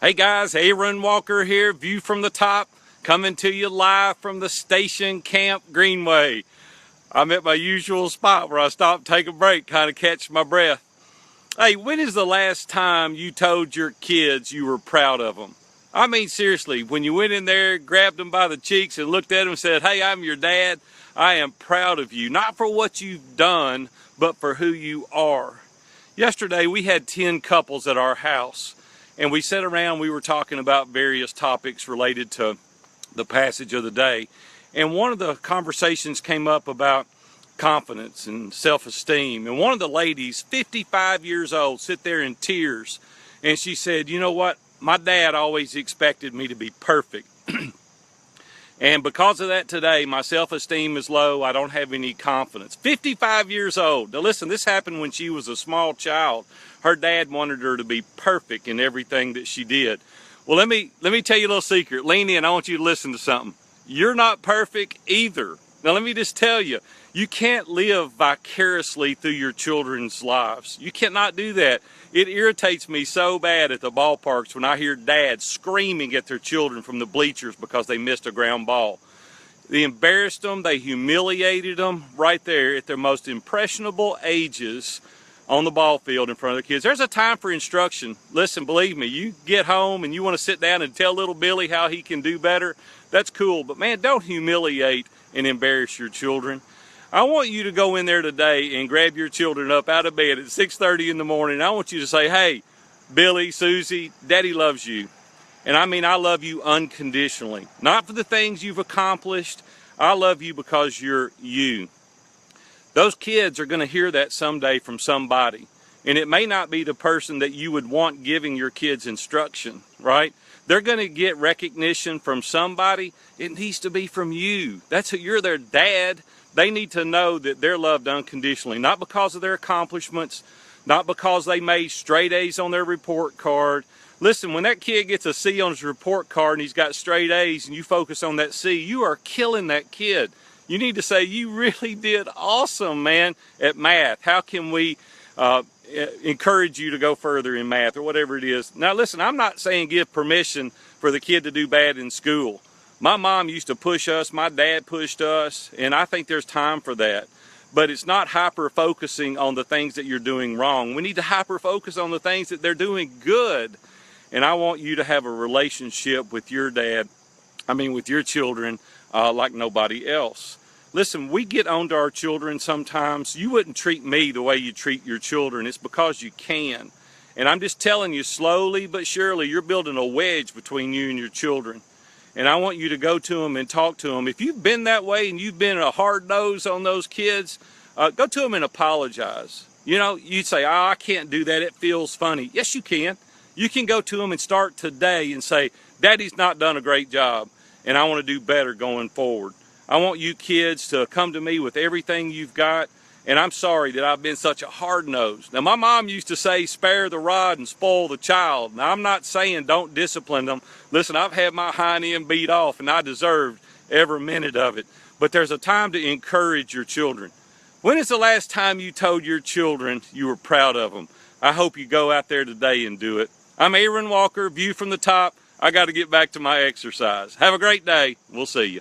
Hey guys, Aaron Walker here, view from the top, coming to you live from the station camp Greenway. I'm at my usual spot where I stop, take a break, kind of catch my breath. Hey, when is the last time you told your kids you were proud of them? I mean, seriously, when you went in there, grabbed them by the cheeks and looked at them and said, hey, I'm your dad, I am proud of you, not for what you've done, but for who you are. Yesterday, we had 10 couples at our house. And we sat around, we were talking about various topics related to the passage of the day. And one of the conversations came up about confidence and self-esteem. And one of the ladies, 55 years old, sit there in tears. And she said, you know what? My dad always expected me to be perfect. And because of that today, my self-esteem is low. I don't have any confidence. 55 years old. Now listen, this happened when she was a small child. Her dad wanted her to be perfect in everything that she did. Well, let me tell you a little secret. Lean in, I want you to listen to something. You're not perfect either. Now let me just tell you, you can't live vicariously through your children's lives. You cannot do that. It irritates me so bad at the ballparks when I hear dads screaming at their children from the bleachers because they missed a ground ball. They embarrassed them, they humiliated them right there at their most impressionable ages on the ball field in front of the kids. There's a time for instruction. Listen, believe me, you get home and you want to sit down and tell little Billy how he can do better, that's cool. But man, don't humiliate and embarrass your children. I want you to go in there today and grab your children up out of bed at 6:30 in the morning. I want you to say, hey, Billy, Susie, Daddy loves you. And I mean, I love you unconditionally. Not for the things you've accomplished. I love you because you're you. Those kids are going to hear that someday from somebody. And it may not be the person that you would want giving your kids instruction, right? They're going to get recognition from somebody. It needs to be from you. You're their dad. They need to know that they're loved unconditionally, not because of their accomplishments, not because they made straight A's on their report card. Listen, when that kid gets a C on his report card and he's got straight A's and you focus on that C, you are killing that kid. You need to say, you really did awesome, man, at math. How can we encourage you to go further in math or whatever it is? Now, listen, I'm not saying give permission for the kid to do bad in school. My mom used to push us, my dad pushed us, and I think there's time for that. But it's not hyper-focusing on the things that you're doing wrong. We need to hyper-focus on the things that they're doing good. And I want you to have a relationship with your with your children like nobody else. Listen, we get onto our children sometimes. You wouldn't treat me the way you treat your children. It's because you can. And I'm just telling you, slowly but surely, you're building a wedge between you and your children. And I want you to go to them and talk to them. If you've been that way and you've been a hard nose on those kids, go to them and apologize. You know, you'd say, oh, I can't do that. It feels funny. Yes, you can. You can go to them and start today and say, Daddy's not done a great job, and I want to do better going forward. I want you kids to come to me with everything you've got, and I'm sorry that I've been such a hard nose. Now, my mom used to say, spare the rod and spoil the child. Now, I'm not saying don't discipline them. Listen, I've had my hind end beat off, and I deserved every minute of it. But there's a time to encourage your children. When is the last time you told your children you were proud of them? I hope you go out there today and do it. I'm Aaron Walker, view from the top. I got to get back to my exercise. Have a great day. We'll see you.